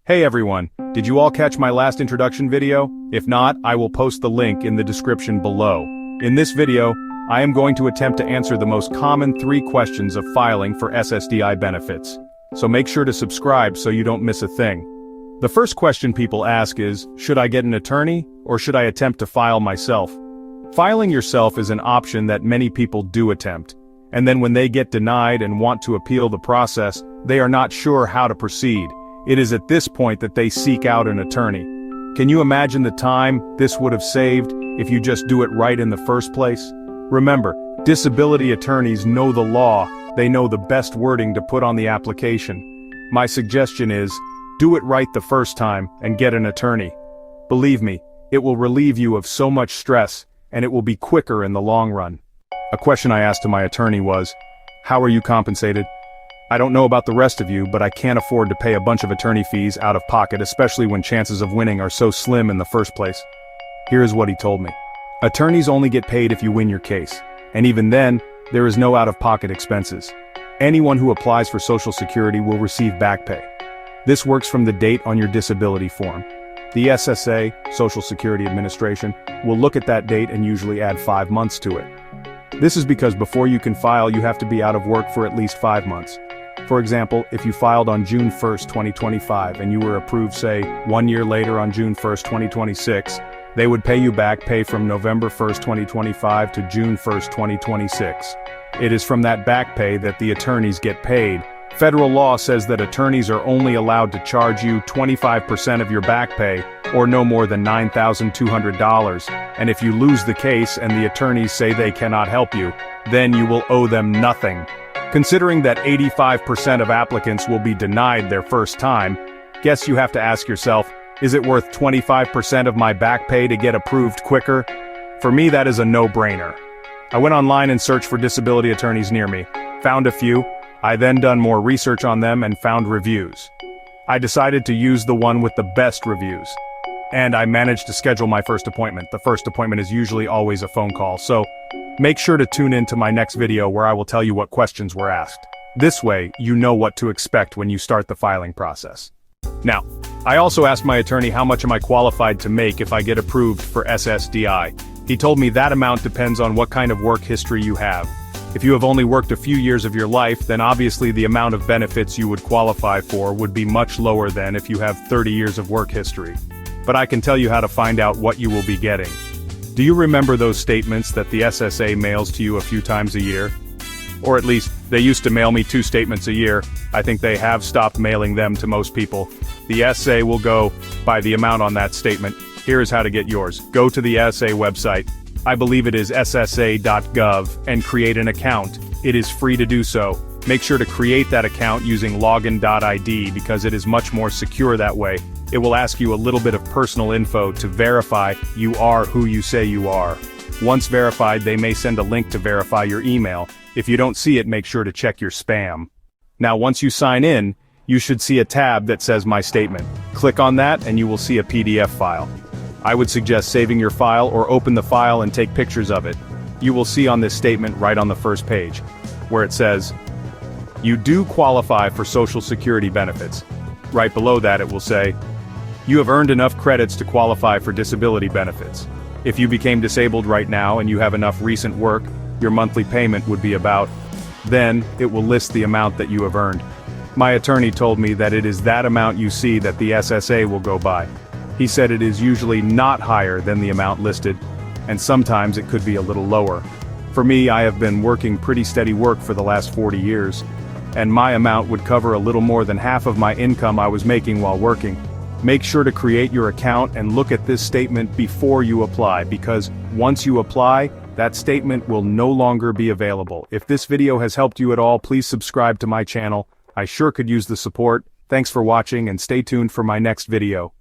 Hey everyone, did you all catch my last introduction video? If not, I will post the link in the description below. In this video, I am going to attempt to answer the most common 3 questions of filing for SSDI benefits. So make sure to subscribe so you don't miss a thing. The first question people ask is, should I get an attorney, or should I attempt to file myself? Filing yourself is an option that many people do attempt. And then when they get denied and want to appeal the process, they are not sure how to proceed. It is at this point that they seek out an attorney. Can you imagine the time this would have saved if you just do it right in the first place? Remember, disability attorneys know the law, they know the best wording to put on the application. My suggestion is, do it right the first time and get an attorney. Believe me, it will relieve you of so much stress, and it will be quicker in the long run. A question I asked to my attorney was, how are you compensated? I don't know about the rest of you, but I can't afford to pay a bunch of attorney fees out of pocket, especially when chances of winning are so slim in the first place. Here's what he told me. Attorneys only get paid if you win your case. And even then, there is no out-of-pocket expenses. Anyone who applies for Social Security will receive back pay. This works from the date on your disability form. The SSA, Social Security Administration, will look at that date and usually add 5 months to it. This is because before you can file, you have to be out of work for at least 5 months. For example, if you filed on June 1st, 2025 and you were approved, say, 1 year later on June 1st, 2026, they would pay you back pay from November 1st, 2025 to June 1st, 2026. It is from that back pay that the attorneys get paid. Federal law says that attorneys are only allowed to charge you 25% of your back pay, or no more than $9,200, and if you lose the case and the attorneys say they cannot help you, then you will owe them nothing. Considering that 85% of applicants will be denied their first time, guess you have to ask yourself, is it worth 25% of my back pay to get approved quicker? For me, that is a no-brainer. I went online and searched for disability attorneys near me, found a few. I then done more research on them and found reviews. I decided to use the one with the best reviews. And I managed to schedule my first appointment. The first appointment is usually always a phone call, so make sure to tune in to my next video where I will tell you what questions were asked. This way, you know what to expect when you start the filing process. Now, I also asked my attorney how much am I qualified to make if I get approved for SSDI. He told me that amount depends on what kind of work history you have. If you have only worked a few years of your life, then obviously the amount of benefits you would qualify for would be much lower than if you have 30 years of work history. But I can tell you how to find out what you will be getting. Do you remember those statements that the SSA mails to you a few times a year? Or at least, they used to mail me 2 statements a year. I think they have stopped mailing them to most people. The SA will go by the amount on that statement. Here is how to get yours. Go to the SA website. I believe it is ssa.gov, and create an account. It is free to do so. Make sure to create that account using login.id because it is much more secure that way. It will ask you a little bit of personal info to verify you are who you say you are. Once verified, they may send a link to verify your email. If you don't see it, make sure to check your spam. Now once you sign in, you should see a tab that says My Statement. Click on that and you will see a PDF file. I would suggest saving your file or open the file and take pictures of it. You will see on this statement right on the first page, where it says, you do qualify for Social Security benefits. Right below that it will say, you have earned enough credits to qualify for disability benefits. If you became disabled right now and you have enough recent work, your monthly payment would be about, then it will list the amount that you have earned. My attorney told me that it is that amount you see that the SSA will go by. He said it is usually not higher than the amount listed, and sometimes it could be a little lower. For me, I have been working pretty steady work for the last 40 years, and my amount would cover a little more than half of my income I was making while working. Make sure to create your account and look at this statement before you apply, because once you apply, that statement will no longer be available. If this video has helped you at all, please subscribe to my channel. I sure could use the support. Thanks for watching and stay tuned for my next video.